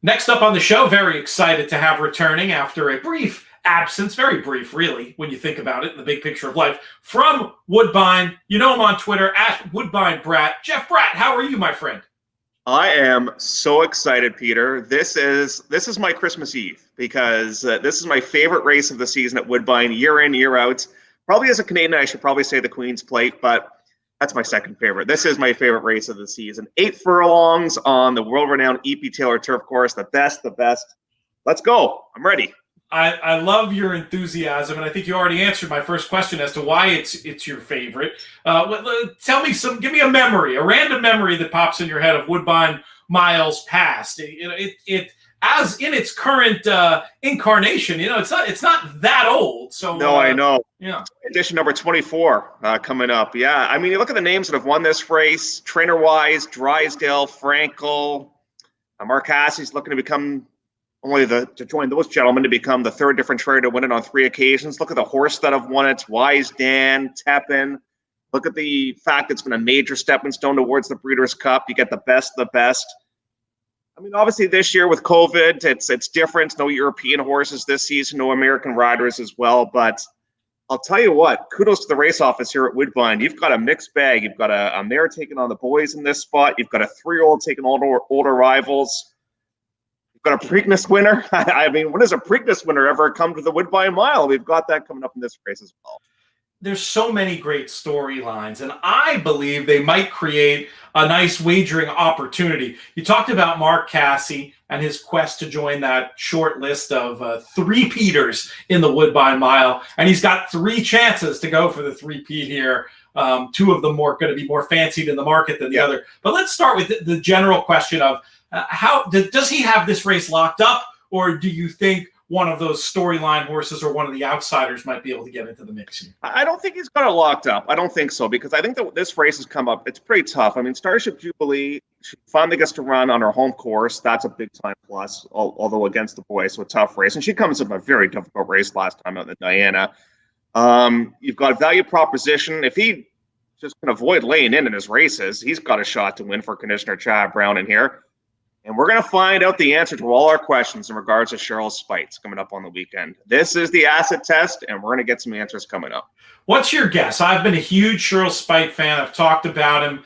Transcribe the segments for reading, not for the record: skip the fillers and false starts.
Next up on the show, very excited to have returning after a brief absence, very brief, really, when you think about it in the big picture of life, from Woodbine. You know him on Twitter, at Woodbine Bratt. Jeff Bratt, how are you, my friend? I am so excited, Peter. This is my Christmas Eve because this is my favorite race of the season at Woodbine, year in, year out. Probably as a Canadian, I should probably say the Queen's Plate, but that's my second favorite. This is my favorite race of the season. 8 furlongs on the world-renowned E.P. Taylor turf course. The best. Let's go. I'm ready. I love your enthusiasm, and I think you already answered my first question as to why it's your favorite. Tell me give me a random memory that pops in your head of Woodbine Miles past. It as in its current incarnation, it's not that old. So no, I know. Yeah. Edition number 24 coming up. Yeah, I mean, you look at the names that have won this race. Trainer-wise, Drysdale, Frankel, Mark Cassie's looking to become to join those gentlemen to become the third different trainer to win it on 3 occasions. Look at the horse that have won it, Wise Dan, Tepin. Look at the fact it's been a major stepping stone towards the Breeders' Cup. You get the best of the best. I mean, obviously this year with COVID, it's different. No European horses this season, no American riders as well. But I'll tell you what, kudos to the race office here at Woodbine. You've got a mixed bag. You've got a mare taking on the boys in this spot. You've got a 3-year-old taking older rivals. Got a Preakness winner. I mean, when does a Preakness winner ever come to the Woodbine Mile? We've got that coming up in this race as well. There's so many great storylines, and I believe they might create a nice wagering opportunity. You talked about Mark Cassie and his quest to join that short list of three-peaters in the Woodbine Mile, and he's got 3 chances to go for the three-peat here. 2 of them going to be more fancied in the market than the other. But let's start with the general question of how does he have this race locked up, or do you think one of those storyline horses or one of the outsiders might be able to get into the mix here? I don't think he's got it locked up. I don't think so, because I think that this race has come up. It's pretty tough. I mean, Starship Jubilee, she finally gets to run on her home course. That's a big time plus, although against the boys, so a tough race. And she comes up a very difficult race last time out in Diana. You've got value proposition. If he just can avoid laying in his races, he's got a shot to win for Commissioner Chad Brown in here. And we're going to find out the answer to all our questions in regards to Cheryl Spites coming up on the weekend. This is the acid test, and we're going to get some answers coming up. What's your guess? I've been a huge Cheryl Spite fan. I've talked about him.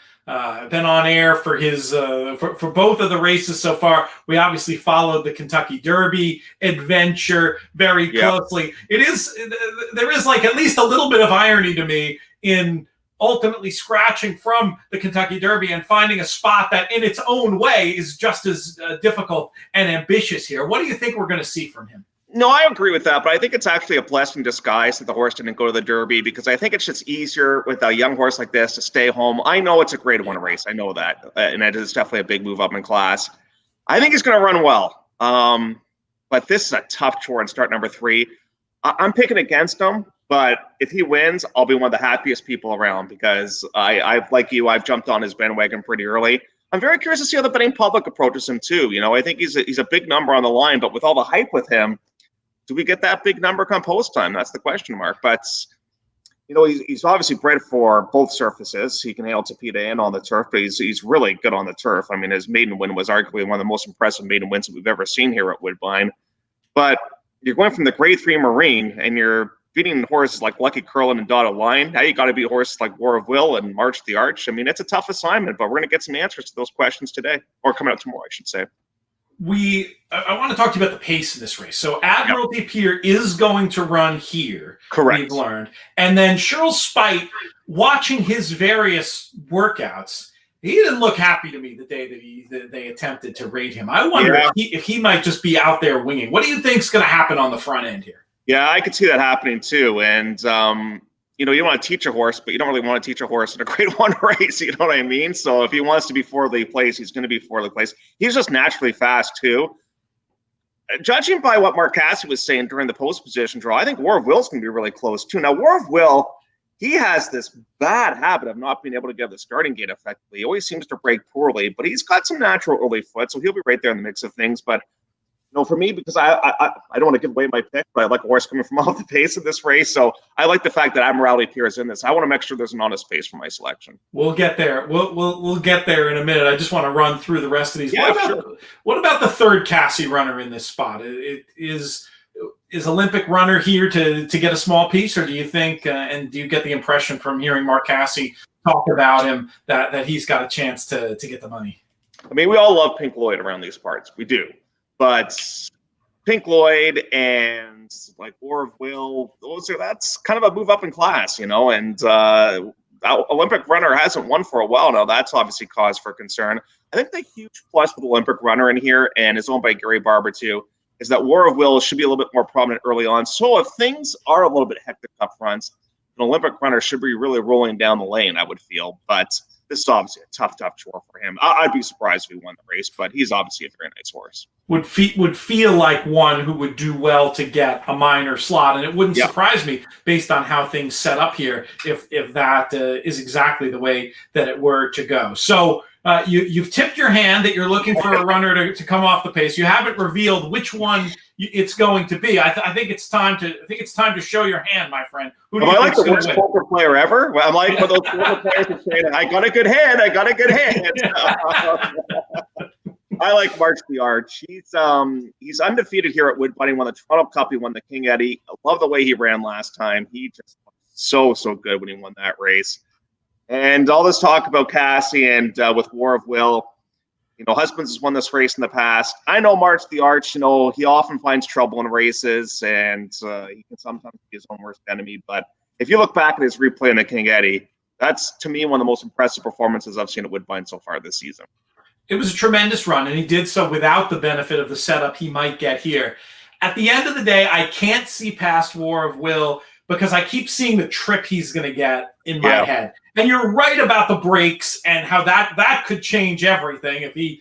Been on air for his for both of the races so far. We obviously followed the Kentucky Derby adventure very closely. There is like at least a little bit of irony to me in ultimately scratching from the Kentucky Derby and finding a spot that in its own way is just as difficult and ambitious here. What do you think we're going to see from him? No, I agree with that, but I think it's actually a blessing in disguise that the horse didn't go to the Derby, because I think it's just easier with a young horse like this to stay home. I know it's a grade 1 race. I know that. And it is definitely a big move up in class. I think he's going to run well. But this is a tough chore in start number 3. I'm picking against him. But if he wins, I'll be one of the happiest people around, because I've like you, I've jumped on his bandwagon pretty early. I'm very curious to see how the betting public approaches him too. You know, I think he's a big number on the line, but with all the hype with him, do we get that big number come post time? That's the question mark. But you know, he's obviously bred for both surfaces. He can hail Tapeta and on the turf, but he's really good on the turf. I mean, his maiden win was arguably one of the most impressive maiden wins that we've ever seen here at Woodbine. But you're going from the grade 3 Marine, and you're beating horses like Lucky Curlin and Dotted Line. Now you got to beat horses like War of Will and March the Arch. I mean, it's a tough assignment, but we're going to get some answers to those questions today, or coming up tomorrow, I should say. I want to talk to you about the pace in this race. So Admiralty Peter is going to run here. Correct. We've learned. And then Cheryl Spite, watching his various workouts, he didn't look happy to me the day that they attempted to rate him. I wonder if he might just be out there winging. What do you think is going to happen on the front end here? Yeah, I could see that happening too. And, you know, you want to teach a horse, but you don't really want to teach a horse in a grade 1 race. You know what I mean? So if he wants to be fourthly placed, he's going to be fourthly placed. He's just naturally fast too. Judging by what Mark Cassie was saying during the post position draw, I think War of Will's going to be really close too. Now, War of Will, he has this bad habit of not being able to get the starting gate effectively. He always seems to break poorly, but he's got some natural early foot, so he'll be right there in the mix of things. But For me, because I don't want to give away my pick, but I like a horse coming from off the pace of this race. So I like the fact that Admiralty Pier is in this. I want to make sure there's an honest pace for my selection. We'll get there. We'll get there in a minute. I just want to run through the rest of these. Yeah, What about the third Cassie runner in this spot? Is Olympic Runner here to get a small piece, or do you think, and do you get the impression from hearing Mark Cassie talk about him that he's got a chance to get the money? I mean, we all love Pink Lloyd around these parts. We do. But Pink Lloyd and like War of Will, that's kind of a move up in class, and Olympic Runner hasn't won for a while now. That's obviously cause for concern. I think the huge plus with Olympic Runner in here, and is owned by Gary Barber too, is that War of Will should be a little bit more prominent early on. So if things are a little bit hectic up front, an Olympic Runner should be really rolling down the lane, I would feel. But this is obviously a tough chore for him. I'd be surprised if he won the race, but he's obviously a very nice horse. Would feel like one who would do well to get a minor slot, and it wouldn't surprise me based on how things set up here if that is exactly the way that it were to go. So you've tipped your hand that you're looking for a runner to come off the pace. You haven't revealed which one it's going to be. I think it's time to show your hand, my friend. Who do you like the worst poker player ever? I'm like one of those poker players that say, "I got a good hand. I like March the Arch. He's undefeated here at Woodbine. He won the Toronto Cup. He won the King Eddie. I love the way he ran last time. He just so good when he won that race. And all this talk about Cassie and with War of Will, Husbands has won this race in the past. I know March the Arch, he often finds trouble in races, and he can sometimes be his own worst enemy. But if you look back at his replay in the King Eddie, that's, to me, one of the most impressive performances I've seen at Woodbine so far this season. It was a tremendous run, and he did so without the benefit of the setup he might get here. At the end of the day, I can't see past War of Will because I keep seeing the trip he's going to get in my head. And you're right about the breaks and how that could change everything if he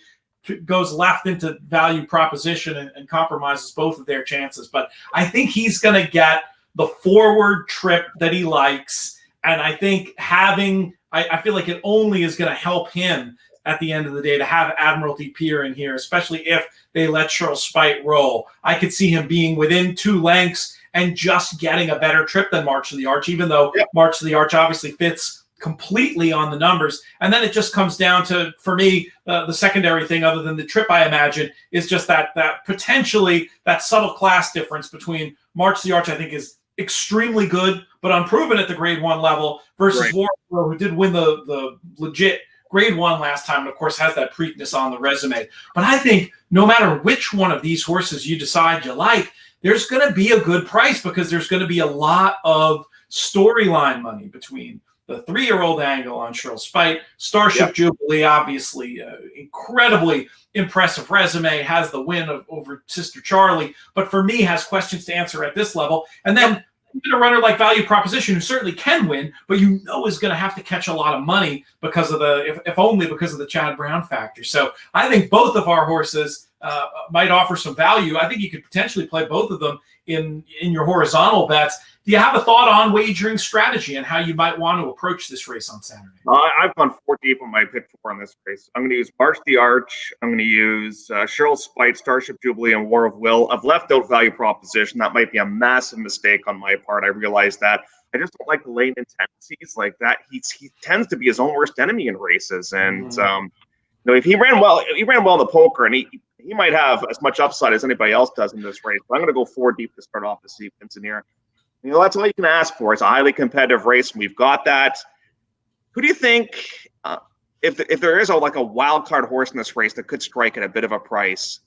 goes left into value proposition and compromises both of their chances. But I think he's going to get the forward trip that he likes. And I think I feel like it only is going to help him at the end of the day to have Admiralty Pier in here, especially if they let Charles Spite roll. I could see him being within 2 lengths and just getting a better trip than March of the Arch, even though March of the Arch obviously fits completely on the numbers. And then it just comes down to, for me, the secondary thing other than the trip, I imagine, is just that potentially that subtle class difference between March of the Arch, I think, is extremely good, but unproven at the grade 1 level versus War, who did win the legit grade 1 last time, and of course has that Preakness on the resume. But I think no matter which one of these horses you decide you like, there's going to be a good price because there's going to be a lot of storyline money between the 3-year-old angle on Cheryl Spite, Starship Jubilee, obviously incredibly impressive resume, has the win over Sister Charlie, but for me has questions to answer at this level. And then a runner like Value Proposition, who certainly can win, but is going to have to catch a lot of money because of if only because of the Chad Brown factor. So I think both of our horses might offer some value. I think you could potentially play both of them in your horizontal bets. Do you have a thought on Wagering Strategy and how you might want to approach this race on Saturday? I've gone 4 deep on my pick 4 on this race. I'm going to use March the Arch. I'm going to use Cheryl Spite, Starship Jubilee, and War of Will. I've left out Value Proposition. That might be a massive mistake on my part. I realize that. I just don't like the lane intensities like that. He tends to be his own worst enemy in races. And if he ran well in the poker, and he might have as much upside as anybody else does in this race. But I'm going to go 4 deep to start off the sequence in here. That's all you can ask for. It's a highly competitive race, and we've got that. Who do you think, if there is a wild card horse in this race that could strike at a bit of a price,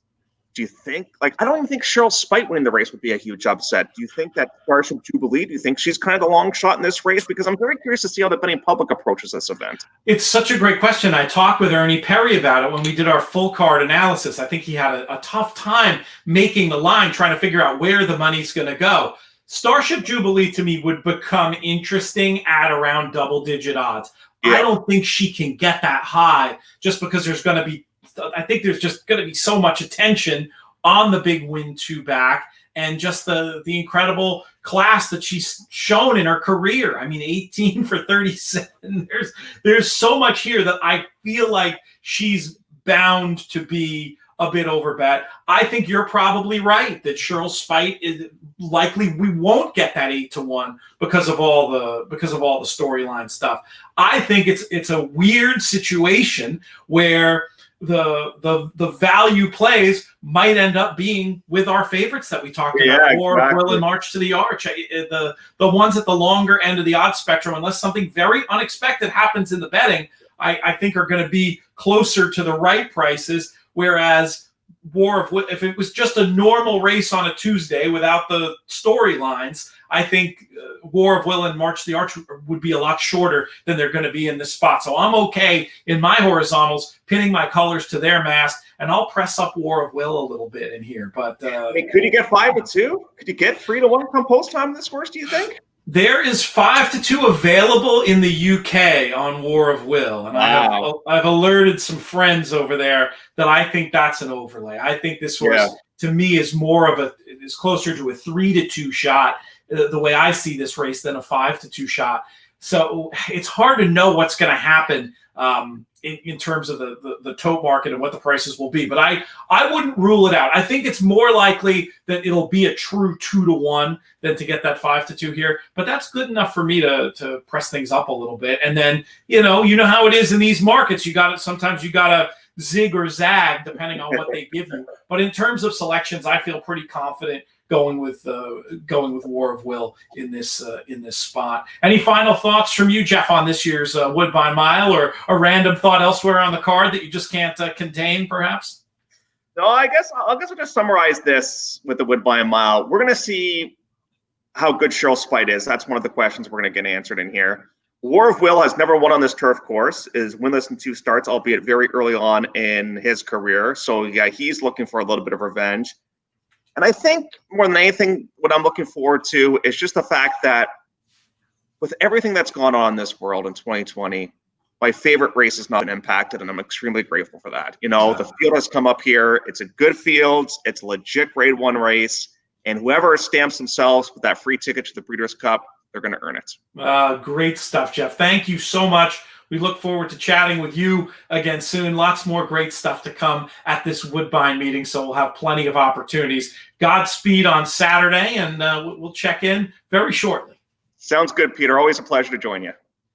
do you think, I don't even think Cheryl Spite winning the race would be a huge upset. Do you think that Starship Jubilee, do you think she's kind of the long shot in this race? Because I'm very curious to see how the betting public approaches this event. It's such a great question. I talked with Ernie Perry about it when we did our full card analysis. I think he had a tough time making the line, trying to figure out where the money's going to go. Starship Jubilee, to me, would become interesting at around double-digit odds. I don't think she can get that high just because there's just going to be so much attention on the big win-2 back and just the incredible class that she's shown in her career. I mean, 18 for 37. There's so much here that I feel like she's bound to be a bit over bet. I think you're probably right that Cheryl Spite is likely we won't get that 8-1 because of all the storyline stuff. I think it's a weird situation where the value plays might end up being with our favorites that we talked about, War of Will and March to the Arch. The ones at the longer end of the odds spectrum, unless something very unexpected happens in the betting, I think are going to be closer to the right prices. Whereas War of Will, if it was just a normal race on a Tuesday without the storylines, I think War of Will and March to the Arch would be a lot shorter than they're going to be in this spot. So I'm okay in my horizontals pinning my colors to their mast, and I'll press up War of Will a little bit in here. But could you get 5-2? Could you get 3-1 come post time this horse, do you think? There is 5-2 available in the UK on War of Will, and I've alerted some friends over there that I think that's an overlay. I think this horse, to me, is is closer to a 3-2 shot, the way I see this race, than a 5-2 shot. So it's hard to know what's going to happen in terms of the tote market and what the prices will be. But I wouldn't rule it out. I think it's more likely that it'll be a true 2-1 than to get that 5-2 here. But that's good enough for me to press things up a little bit. And then, you know how it is in these markets. Sometimes you got to zig or zag depending on what they give you. But in terms of selections, I feel pretty confident going with War of Will in this spot. Any final thoughts from you, Jeff, on this year's Woodbine Mile, or a random thought elsewhere on the card that you just can't contain, perhaps? No, I guess I'll just summarize this with the Woodbine Mile. We're going to see how good Cheryl Spite is. That's one of the questions we're going to get answered in here. War of Will has never won on this turf course, is winless in 2 starts, albeit very early on in his career. So, yeah, he's looking for a little bit of revenge. And I think more than anything, what I'm looking forward to is just the fact that with everything that's gone on in this world in 2020, my favorite race has not been impacted, and I'm extremely grateful for that. The field has come up here. It's a good field. It's a legit Grade 1 race. And whoever stamps themselves with that free ticket to the Breeders' Cup, they're going to earn it. Great stuff, Jeff. Thank you so much. We look forward to chatting with you again soon. Lots more great stuff to come at this Woodbine meeting, so we'll have plenty of opportunities. Godspeed on Saturday, and we'll check in very shortly. Sounds good, Peter. Always a pleasure to join you.